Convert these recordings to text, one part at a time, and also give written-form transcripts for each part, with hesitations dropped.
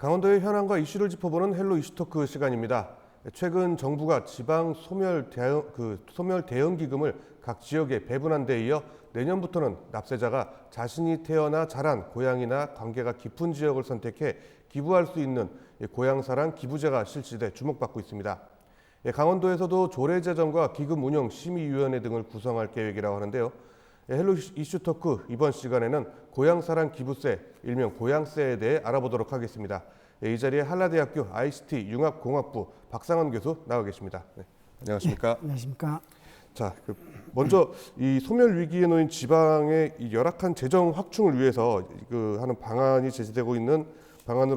강원도의 현안과 이슈를 짚어보는 헬로 이슈토크 시간입니다. 최근 정부가 지방 소멸 대응 기금을 각 지역에 배분한 데 이어 내년부터는 납세자가 자신이 태어나 자란 고향이나 관계가 깊은 지역을 선택해 기부할 수 있는 고향사랑 기부제가 실시돼 주목받고 있습니다. 강원도에서도 조례제정과 기금 운영 심의위원회 등을 구성할 계획이라고 하는데요. 헬로 이슈토크 이번 시간에는 고향사랑 기부세, 일명 고향세에 대해 알아보도록 하겠습니다. 이 자리에 한라대학교 ICT 융합공학부 박상원 교수 나와 계십니다. 네, 안녕하십니까? 네, 안녕하십니까? 자, 먼저 이 소멸 위기에 놓인 지방의 이 열악한 재정 확충을 위해서 하는 방안으로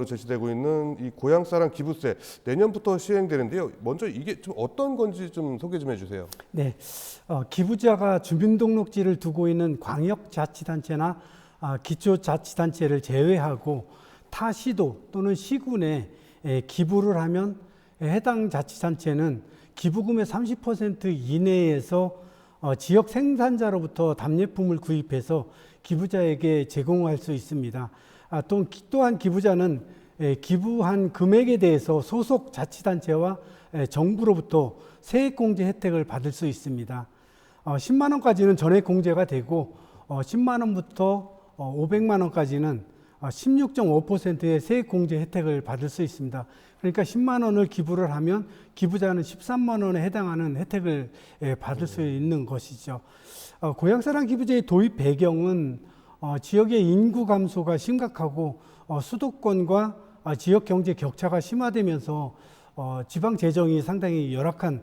제시되고 있는 이 고향사랑 기부세 내년부터 시행되는데요. 먼저 이게 좀 어떤 건지 좀 소개 좀 해주세요. 네, 기부자가 주민등록지를 두고 있는 광역자치단체나 기초자치단체를 제외하고 타 시도 또는 시군에 기부를 하면 해당 자치단체는 기부금의 30% 이내에서 지역 생산자로부터 답례품을 구입해서 기부자에게 제공할 수 있습니다. 또한 기부자는 기부한 금액에 대해서 소속 자치단체와 정부로부터 세액공제 혜택을 받을 수 있습니다. 10만 원까지는 전액공제가 되고 10만 원부터 500만 원까지는 16.5%의 세액공제 혜택을 받을 수 있습니다. 그러니까 10만 원을 기부를 하면 기부자는 13만 원에 해당하는 혜택을 받을 수 있는 것이죠. 고향사랑 기부제의 도입 배경은 지역의 인구 감소가 심각하고 수도권과 지역 경제 격차가 심화되면서 지방 재정이 상당히 열악한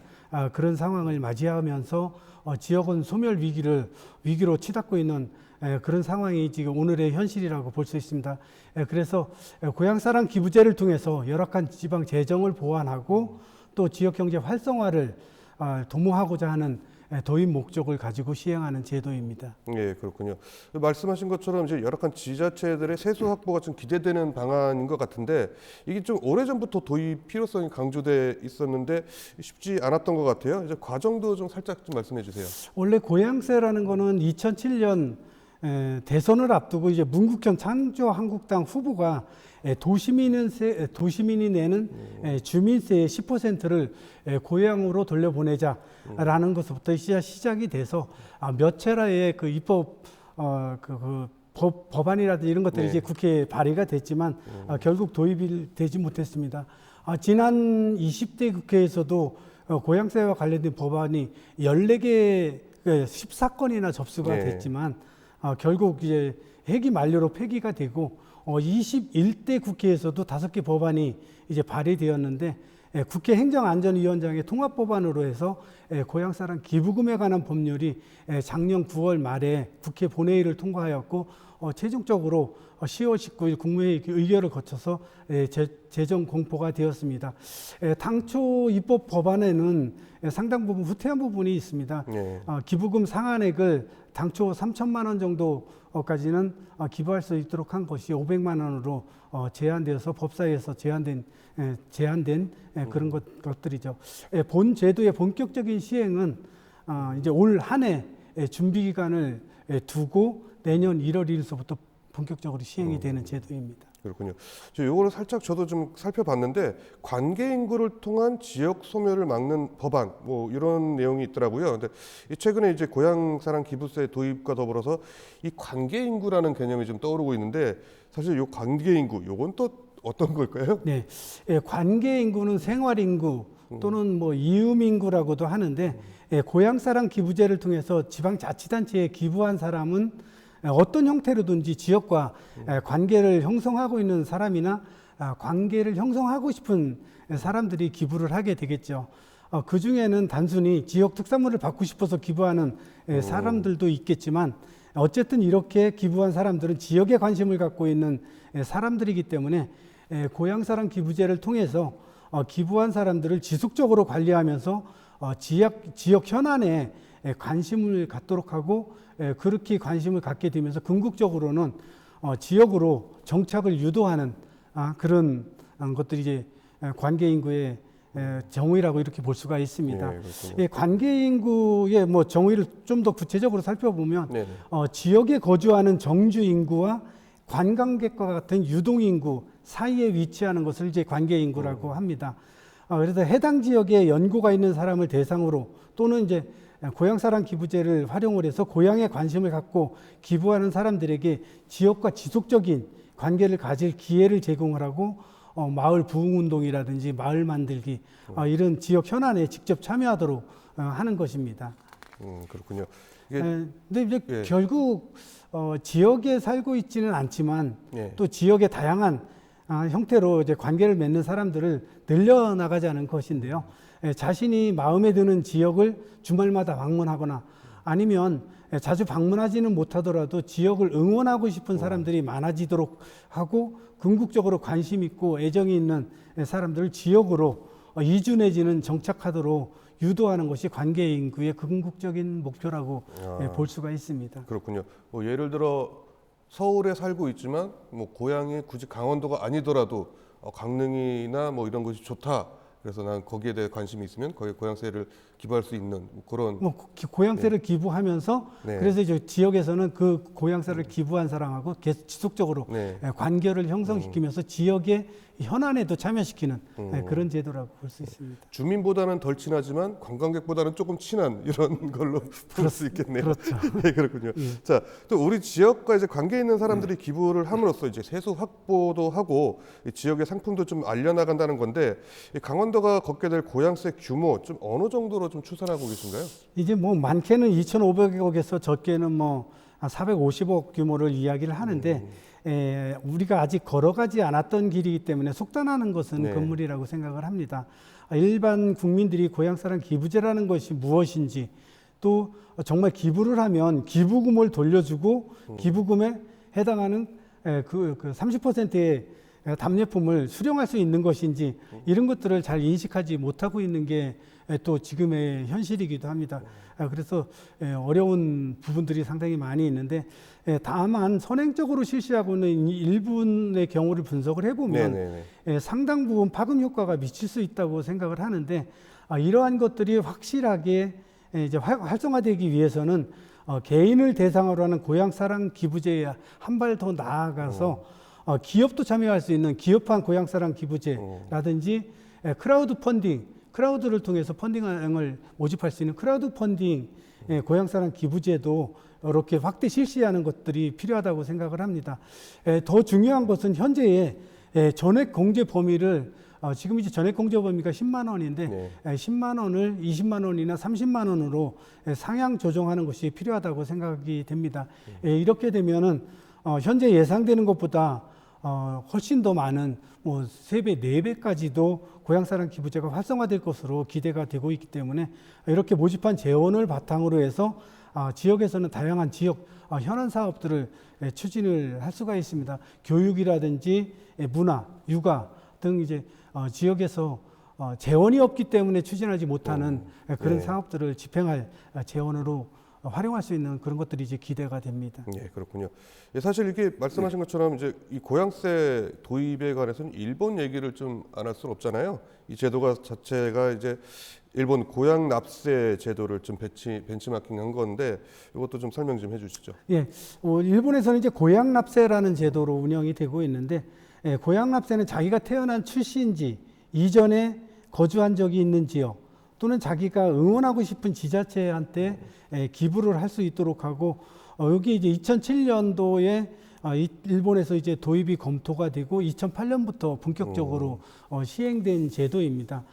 그런 상황을 맞이하면서 지역은 소멸 위기로 치닫고 있는 그런 상황이 지금 오늘의 현실이라고 볼 수 있습니다. 그래서 고향사랑 기부제를 통해서 열악한 지방 재정을 보완하고 또 지역 경제 활성화를 도모하고자 하는 도입 목적을 가지고 시행하는 제도입니다. 예, 그렇군요. 말씀하신 것처럼 이제 열악한 지자체들의 세수 확보가 좀 기대되는 방안인 것 같은데 이게 좀 오래전부터 도입 필요성이 강조돼 있었는데 쉽지 않았던 것 같아요. 이제 과정도 좀 살짝 좀 말씀해 주세요. 원래 고향세라는 거는 2007년 대선을 앞두고 이제 문국현 창조한국당 후보가 도시민이 내는 주민세의 10%를 고향으로 돌려보내자라는 것부터 시작이 돼서 몇 차례의 그 입법 법안이라든지 이런 것들이 이제 국회에 발의가 됐지만 결국 도입이 되지 못했습니다. 지난 20대 국회에서도 고향세와 관련된 법안이 14개 14건이나 접수가 됐지만 결국 이제 회기 만료로 폐기가 되고 21대 국회에서도 5개 법안이 이제 발의되었는데 국회 행정안전위원장의 통합법안으로 해서 고향사랑 기부금에 관한 법률이 작년 9월 말에 국회 본회의를 통과하였고 최종적으로 10월 19일 국무회의 의결을 거쳐서 재정 공포가 되었습니다. 당초 입법 법안에는 상당 부분 후퇴한 부분이 있습니다. 기부금 상한액을 당초 3천만 원 정도까지는 기부할 수 있도록 한 것이 500만 원으로 제한되어서 법사위에서 제한된 그런 것들이죠. 본 제도의 본격적인 시행은 이제 올 한 해 준비 기간을 두고 내년 1월 1일서부터 본격적으로 시행이 되는 제도입니다. 그렇군요. 요거를 살짝 저도 좀 살펴봤는데 관계 인구를 통한 지역 소멸을 막는 법안 뭐 이런 내용이 있더라고요. 근데 최근에 이제 고향사랑 기부세 도입과 더불어서 이 관계 인구라는 개념이 좀 떠오르고 있는데 사실 요 관계 인구 요건 또 어떤 걸까요? 네, 관계 인구는 생활 인구 또는 뭐 이음 인구라고도 하는데 고향사랑 기부제를 통해서 지방자치단체에 기부한 사람은 어떤 형태로든지 지역과 관계를 형성하고 있는 사람이나 관계를 형성하고 싶은 사람들이 기부를 하게 되겠죠. 그 중에는 단순히 지역 특산물을 받고 싶어서 기부하는 사람들도 있겠지만 어쨌든 이렇게 기부한 사람들은 지역에 관심을 갖고 있는 사람들이기 때문에 고향사랑 기부제를 통해서 기부한 사람들을 지속적으로 관리하면서 지역 현안에 관심을 갖도록 하고 그렇게 관심을 갖게 되면서 궁극적으로는 지역으로 정착을 유도하는 그런 것들이 이제 관계 인구의 정의라고 이렇게 볼 수가 있습니다. 관계 인구의 뭐 정의를 좀 더 구체적으로 살펴보면 지역에 거주하는 정주 인구와 관광객과 같은 유동인구 사이에 위치하는 것을 이제 관계인구라고 합니다. 그래서 해당 지역에 연고가 있는 사람을 대상으로 또는 이제 고향사랑 기부제를 활용을 해서 고향에 관심을 갖고 기부하는 사람들에게 지역과 지속적인 관계를 가질 기회를 제공을 하고 마을 부흥운동이라든지 마을 만들기 이런 지역 현안에 직접 참여하도록 하는 것입니다. 그렇군요. 근데 이제 결국 지역에 살고 있지는 않지만 또 지역의 다양한 형태로 이제 관계를 맺는 사람들을 늘려나가자는 것인데요. 자신이 마음에 드는 지역을 주말마다 방문하거나 아니면 자주 방문하지는 못하더라도 지역을 응원하고 싶은 사람들이 많아지도록 하고 궁극적으로 관심 있고 애정이 있는 사람들을 지역으로 이주 내지는 정착하도록 유도하는 것이 관계 인구의 궁극적인 목표라고 볼 수가 있습니다. 그렇군요. 예를 들어 서울에 살고 있지만 고향이 굳이 강원도가 아니더라도 강릉이나 이런 것이 좋다. 그래서 난 거기에 대해 관심이 있으면 거기 고향세를 기부할 수 있는 그런 고향세를 기부하면서 그래서 이제 지역에서는 그 고향세를 기부한 사람하고 계속 지속적으로 관계를 형성시키면서 지역의 현안에도 참여시키는 그런 제도라고 볼 수 있습니다. 주민보다는 덜 친하지만 관광객보다는 조금 친한 이런 걸로 볼 수 있겠네요. 그렇죠. 네, 그렇군요. 자, 또 우리 지역과 이제 관계 있는 사람들이 기부를 함으로써 이제 세수 확보도 하고 이 지역의 상품도 좀 알려나간다는 건데 이 강원도가 걷게 될 고향세 규모 좀 어느 정도로 좀 추산하고 계신가요? 이제 많게는 2,500억에서 적게는 한 450억 규모를 이야기를 하는데 우리가 아직 걸어가지 않았던 길이기 때문에 속단하는 것은 금물이라고 생각을 합니다. 일반 국민들이 고향사랑 기부제라는 것이 무엇인지 또 정말 기부를 하면 기부금을 돌려주고 기부금에 해당하는 그 30%의 답례품을 수령할 수 있는 것인지 이런 것들을 잘 인식하지 못하고 있는 게 또 지금의 현실이기도 합니다. 그래서 어려운 부분들이 상당히 많이 있는데 다만 선행적으로 실시하고 있는 일부의 경우를 분석을 해보면 상당 부분 파급 효과가 미칠 수 있다고 생각을 하는데 이러한 것들이 확실하게 이제 활성화되기 위해서는 개인을 대상으로 하는 고향사랑 기부제에 한 발 더 나아가서 기업도 참여할 수 있는 기업한 고향사랑 기부제라든지 크라우드 펀딩, 크라우드를 통해서 펀딩을 모집할 수 있는 크라우드 펀딩 고향사랑 기부제도 이렇게 확대 실시하는 것들이 필요하다고 생각을 합니다. 더 중요한 것은 현재의 전액 공제 범위를 지금 이제 전액 공제 범위가 10만 원인데 10만 원을 20만 원이나 30만 원으로 상향 조정하는 것이 필요하다고 생각이 됩니다. 이렇게 되면은 현재 예상되는 것보다 훨씬 더 많은 3배, 4배까지도 고향사랑 기부제가 활성화될 것으로 기대가 되고 있기 때문에 이렇게 모집한 재원을 바탕으로 해서 지역에서는 다양한 지역 현안 사업들을 추진을 할 수가 있습니다. 교육이라든지 문화, 육아 등 이제 지역에서 재원이 없기 때문에 추진하지 못하는 그런 사업들을 집행할 재원으로 활용할 수 있는 그런 것들이 이제 기대가 됩니다. 네, 그렇군요. 사실 이렇게 말씀하신 것처럼 이제 이 고향세 도입에 관해서는 일본 얘기를 좀 안 할 수는 없잖아요. 이 제도가 자체가 이제 일본 고향 납세 제도를 좀 벤치마킹한 건데 이것도 좀 설명 좀 해주시죠. 예, 일본에서는 이제 고향 납세라는 제도로 운영이 되고 있는데 고향 납세는 자기가 태어난 출신지 이전에 거주한 적이 있는 지역 또는 자기가 응원하고 싶은 지자체한테 기부를 할 수 있도록 하고 여기 이제 2007년도에 일본에서 이제 도입이 검토가 되고 2008년부터 본격적으로 시행된 제도입니다.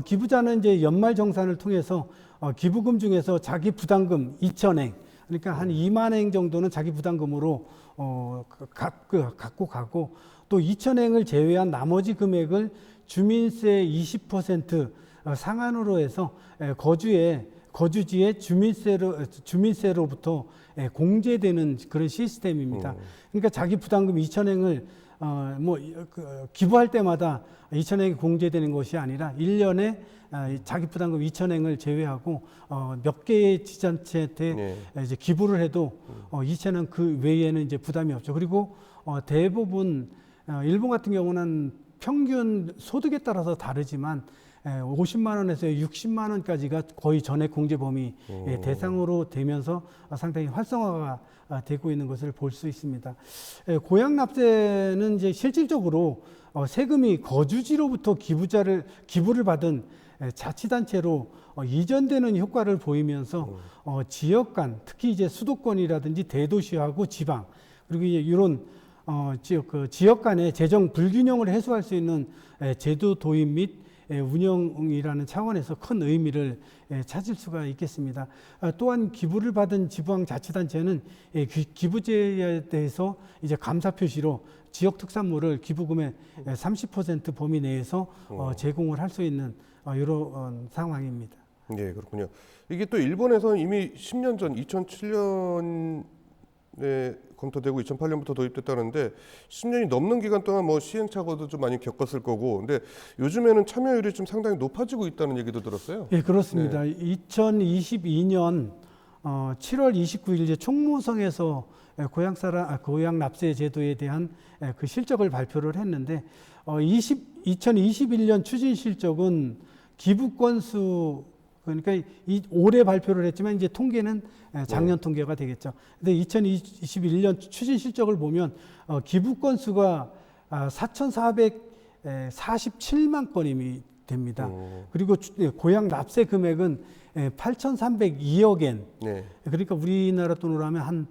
기부자는 이제 연말 정산을 통해서 기부금 중에서 자기 부담금 2,000엔 그러니까 한 2만 엔 정도는 자기 부담금으로 갖고 가고 또 2,000엔을 제외한 나머지 금액을 주민세 20% 상한으로 해서 거주지의 주민세로부터 공제되는 그런 시스템입니다. 그러니까 자기 부담금 2,000엔을 기부할 때마다 2,000엔이 공제되는 것이 아니라 1년에 자기 부담금 2,000엔을 제외하고 몇 개의 지자체한테 이제 기부를 해도 2,000엔 그 외에는 이제 부담이 없죠. 그리고 대부분 일본 같은 경우는 평균 소득에 따라서 다르지만 50만 원에서 60만 원까지가 거의 전액 공제 범위 대상으로 되면서 상당히 활성화가 되고 있는 것을 볼 수 있습니다. 고양 납세는 이제 실질적으로 세금이 거주지로부터 기부를 받은 자치단체로 이전되는 효과를 보이면서 지역 간, 특히 이제 수도권이라든지 대도시하고 지방, 그리고 이제 이런 지역 간의 재정 불균형을 해소할 수 있는 제도 도입 및 운영이라는 차원에서 큰 의미를 찾을 수가 있겠습니다. 또한 기부를 받은 지방자치단체는 기부제에 대해서 이제 감사 표시로 지역 특산물을 기부금의 30% 범위 내에서 제공을 할 수 있는 이런 상황입니다. 네, 그렇군요. 이게 또 일본에서는 이미 10년 전 2007년에 검토되고 2008년부터 도입됐다는데 10년이 넘는 기간 동안 뭐 시행착오도 좀 많이 겪었을 거고, 근데 요즘에는 참여율이 좀 상당히 높아지고 있다는 얘기도 들었어요. 예, 그렇습니다. 2022년 7월 29일 이제 총무성에서 고양 납세 제도에 대한 그 실적을 발표를 했는데 2021년 추진 실적은 기부 건수, 그러니까 올해 발표를 했지만 이제 통계는 작년 통계가 되겠죠. 근데 2021년 추진 실적을 보면 기부 건수가 4,447만 건이 됩니다. 그리고 고양 납세 금액은 8,302억 엔. 네. 그러니까 우리나라 돈으로 하면 한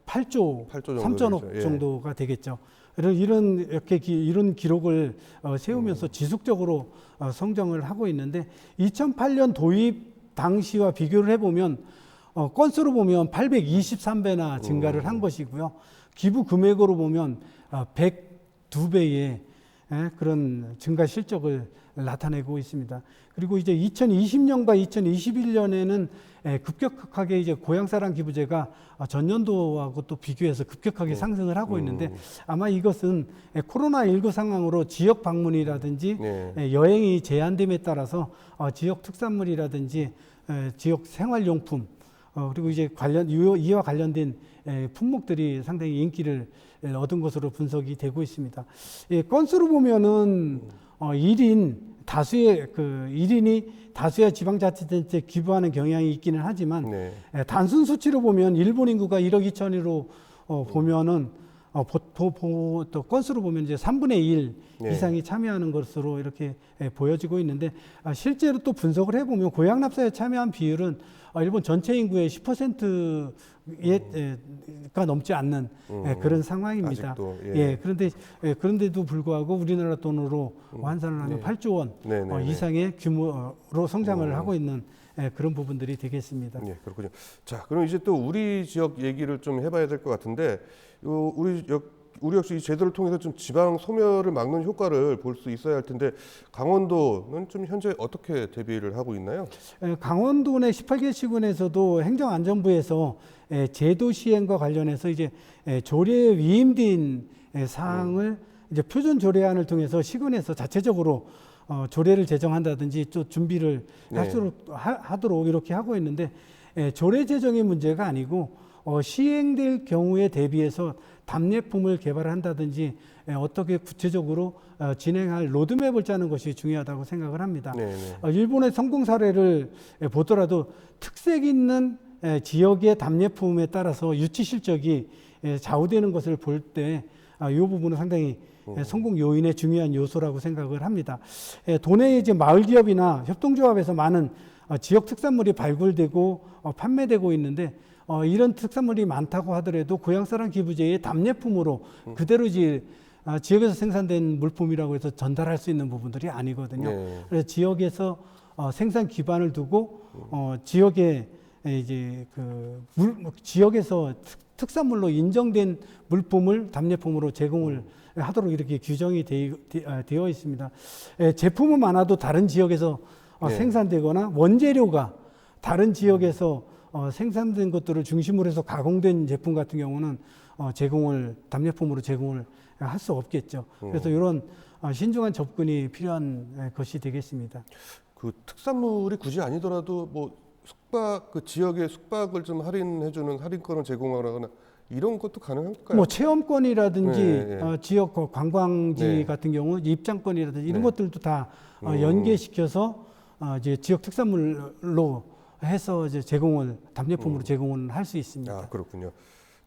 8조 3천억 예. 정도가 되겠죠. 이런 기록을 세우면서 지속적으로 성장을 하고 있는데 2008년 도입 당시와 비교를 해보면 건수로 보면 823배나 증가를 한 것이고요. 기부 금액으로 보면 102배의 그런 증가 실적을 나타내고 있습니다. 그리고 이제 2020년과 2021년에는 급격하게 이제 고향사랑 기부제가 전년도하고 또 비교해서 급격하게 상승을 하고 있는데 아마 이것은 코로나19 상황으로 지역 방문이라든지 여행이 제한됨에 따라서 지역 특산물이라든지 지역 생활용품 그리고 이제 이와 관련된 품목들이 상당히 인기를 얻은 것으로 분석이 되고 있습니다. 건수로 보면은 1인이 다수의 지방자치단체에 기부하는 경향이 있기는 하지만 단순 수치로 보면 일본 인구가 1억 2천으로 보면은 또 건수로 보면 이제 3분의 1 이상이 참여하는 것으로 이렇게 보여지고 있는데 실제로 또 분석을 해보면 고양 납세에 참여한 비율은 일본 전체 인구의 10%가 넘지 않는 그런 상황입니다. 아직도, 그런데도 불구하고 우리나라 돈으로 환산을 하면 8조 원 이상의 규모로 성장을 하고 있는 그런 부분들이 되겠습니다. 네, 그렇군요. 자, 그럼 이제 또 우리 지역 얘기를 좀 해봐야 될 것 같은데, 우리 역시 이 제도를 통해서 좀 지방 소멸을 막는 효과를 볼 수 있어야 할 텐데 강원도는 좀 현재 어떻게 대비를 하고 있나요? 강원도 내 18개 시군에서도 행정안전부에서 제도 시행과 관련해서 이제 조례에 위임된 사항을 이제 표준 조례안을 통해서 시군에서 자체적으로 조례를 제정한다든지 또 준비를 하도록 이렇게 하고 있는데 조례 제정의 문제가 아니고 시행될 경우에 대비해서 답례품을 개발한다든지 어떻게 구체적으로 진행할 로드맵을 짜는 것이 중요하다고 생각을 합니다. 일본의 성공 사례를 보더라도 특색 있는 지역의 답례품에 따라서 유치 실적이 좌우되는 것을 볼 때 이 부분은 상당히 성공 요인의 중요한 요소라고 생각을 합니다. 도내의 이제 마을 기업이나 협동조합에서 많은 지역 특산물이 발굴되고 판매되고 있는데 이런 특산물이 많다고 하더라도 고향사랑 기부제의 답례품으로 그대로 지역에서 생산된 물품이라고 해서 전달할 수 있는 부분들이 아니거든요. 그래서 지역에서 생산 기반을 두고 지역에 이제 지역에서 특산물로 인정된 물품을 답례품으로 제공을 하도록 이렇게 규정이 되어 있습니다. 제품은 많아도 다른 지역에서 생산되거나 원재료가 다른 지역에서 생산된 것들을 중심으로 해서 가공된 제품 같은 경우는 답례품으로 제공을 할 수 없겠죠. 그래서 이런 신중한 접근이 필요한 것이 되겠습니다. 그 특산물이 굳이 아니더라도 뭐 그 지역의 숙박을 좀 할인해주는 할인권을 제공하거나 이런 것도 가능할까요? 뭐 체험권이라든지 네. 지역 관광지 네. 같은 경우 입장권이라든지 이런 네. 것들도 다 연계시켜서 이제 지역 특산물로 해서 이제 답례품으로 제공을 할 수 있습니다. 아, 그렇군요.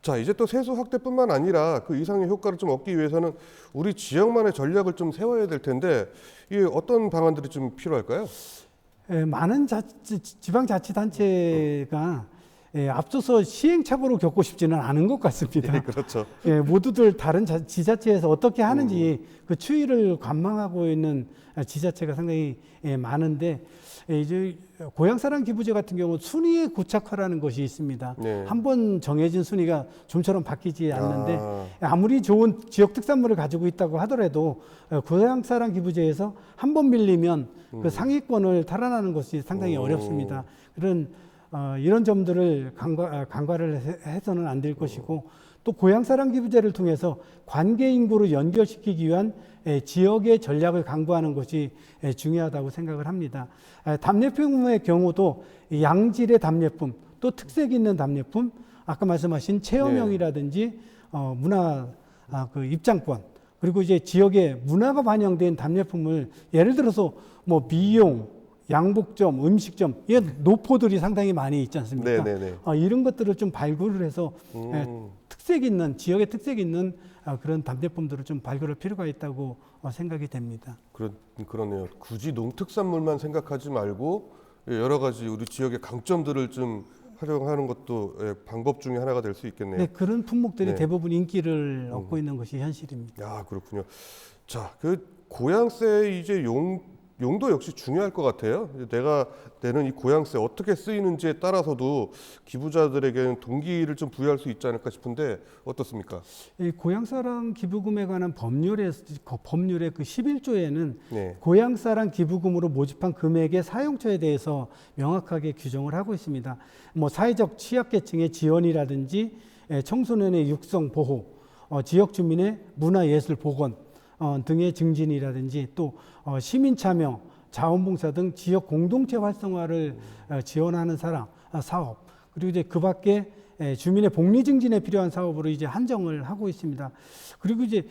자, 이제 또 세수 확대뿐만 아니라 그 이상의 효과를 좀 얻기 위해서는 우리 지역만의 전략을 좀 세워야 될 텐데 이게 어떤 방안들이 좀 필요할까요? 많은 지방자치단체가 앞서서 시행착오를 겪고 싶지는 않은 것 같습니다. 예, 그렇죠. 모두들 다른 지자체에서 어떻게 하는지 그 추이를 관망하고 있는 지자체가 상당히 많은데 이제 고향사랑 기부제 같은 경우 순위의 고착화라는 것이 있습니다. 네. 한번 정해진 순위가 좀처럼 바뀌지 않는데 아무리 좋은 지역 특산물을 가지고 있다고 하더라도 고향사랑 기부제에서 한 번 밀리면 그 상위권을 탈환하는 것이 상당히 어렵습니다. 이런 점들을 간과를 해서는 안 될 것이고 또 고향사랑 기부제를 통해서 관계 인구로 연결시키기 위한 지역의 전략을 강구하는 것이 중요하다고 생각을 합니다. 답례품의 경우도 양질의 답례품, 또 특색 있는 답례품, 아까 말씀하신 체험형이라든지 문화 그 입장권, 그리고 이제 지역의 문화가 반영된 답례품을 예를 들어서 뭐 미용, 양복점, 음식점, 이 노포들이 상당히 많이 있지 않습니까? 네네네. 이런 것들을 좀 발굴을 해서 특색 있는 지역의 특색 있는 그런 답례품들을 좀 발굴할 필요가 있다고 생각이 됩니다. 그러네요. 굳이 농특산물만 생각하지 말고 여러 가지 우리 지역의 강점들을 좀 활용하는 것도 방법 중에 하나가 될 수 있겠네요. 네, 그런 품목들이 네. 대부분 인기를 얻고 있는 것이 현실입니다. 야, 그렇군요. 자, 그 고향세 이제 용도 역시 중요할 것 같아요. 내가 내는 이 고향세 어떻게 쓰이는지에 따라서도 기부자들에게는 동기를 좀 부여할 수 있지 않을까 싶은데 어떻습니까? 이 고향사랑 기부금에 관한 법률의 그 11조에는 네. 고향사랑 기부금으로 모집한 금액의 사용처에 대해서 명확하게 규정을 하고 있습니다. 뭐 사회적 취약계층의 지원이라든지 청소년의 육성 보호, 지역 주민의 문화예술 복원 등의 증진이라든지 또 시민 참여, 자원봉사 등 지역 공동체 활성화를 지원하는 사업, 그리고 이제 그 밖에 주민의 복리 증진에 필요한 사업으로 이제 한정을 하고 있습니다. 그리고 이제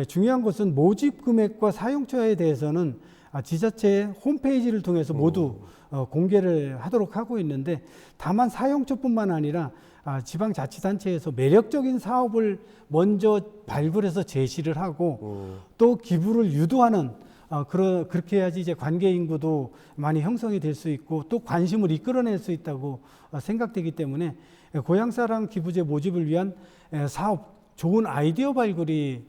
중요한 것은 모집 금액과 사용처에 대해서는 지자체 홈페이지를 통해서 모두 공개를 하도록 하고 있는데 다만 사용처뿐만 아니라 지방자치단체에서 매력적인 사업을 먼저 발굴해서 제시를 하고 또 기부를 유도하는 그렇게 해야지 이제 관계 인구도 많이 형성이 될 수 있고 또 관심을 이끌어낼 수 있다고 생각되기 때문에 고향사랑 기부제 모집을 위한 사업, 좋은 아이디어 발굴이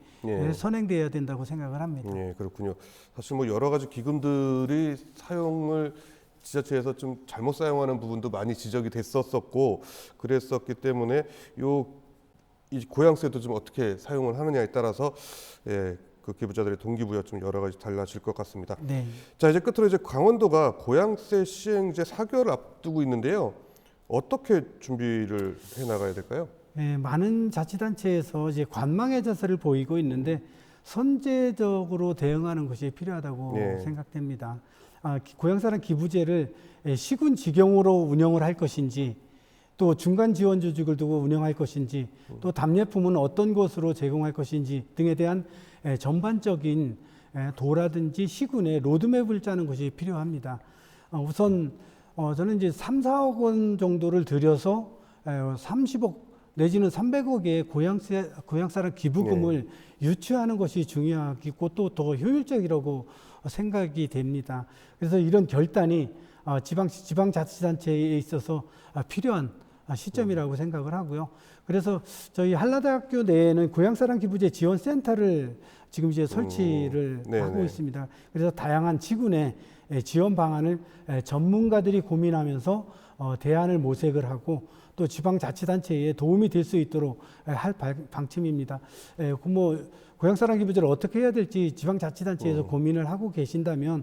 선행돼야 된다고 생각을 합니다. 네, 그렇군요. 사실 뭐 여러 가지 기금들이 사용을 지자체에서 좀 잘못 사용하는 부분도 많이 지적이 됐었고 그랬었기 때문에 이 고향세도 좀 어떻게 사용을 하느냐에 따라서 그 기부자들의 동기부여 좀 여러 가지 달라질 것 같습니다. 네. 자, 이제 끝으로 이제 강원도가 고향세 시행 이제 4개월 앞두고 있는데요. 어떻게 준비를 해 나가야 될까요? 네, 많은 자치단체에서 이제 관망의 자세를 보이고 있는데 선제적으로 대응하는 것이 필요하다고 생각됩니다. 고향사랑 기부제를 시군지경으로 운영을 할 것인지 또 중간 지원 조직을 두고 운영할 것인지 또 답례품은 어떤 것으로 제공할 것인지 등에 대한 전반적인 도라든지 시군의 로드맵을 짜는 것이 필요합니다. 우선 저는 이제 3, 4억 원 정도를 들여서 30억 내지는 300억의 고향사랑 기부금을 유치하는 것이 중요하고 또 더 효율적이라고 생각이 됩니다. 그래서 이런 결단이 지방자치단체에 있어서 필요한 시점이라고 생각을 하고요. 그래서 저희 한라대학교 내에는 고향사랑 기부제 지원센터를 지금 이제 설치를 하고 있습니다. 그래서 다양한 지군의 지원 방안을 전문가들이 고민하면서 대안을 모색을 하고 또 지방자치단체에 도움이 될 수 있도록 할 방침입니다. 뭐 고향사랑 기부제를 어떻게 해야 될지 지방자치단체에서 고민을 하고 계신다면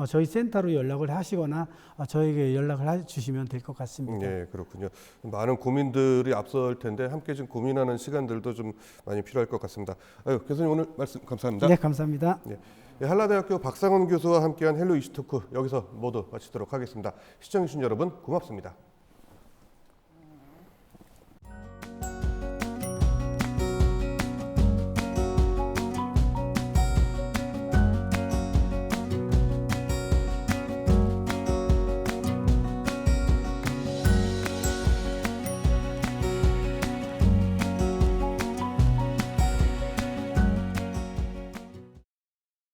저희 센터로 연락을 하시거나 저에게 연락을 주시면 될 것 같습니다. 네, 그렇군요. 많은 고민들이 앞설 텐데 함께 좀 고민하는 시간들도 좀 많이 필요할 것 같습니다. 교수님 오늘 말씀 감사합니다. 네, 감사합니다. 네, 한라대학교 박상원 교수와 함께한 헬로 이슈토크 여기서 모두 마치도록 하겠습니다. 시청해주신 여러분 고맙습니다.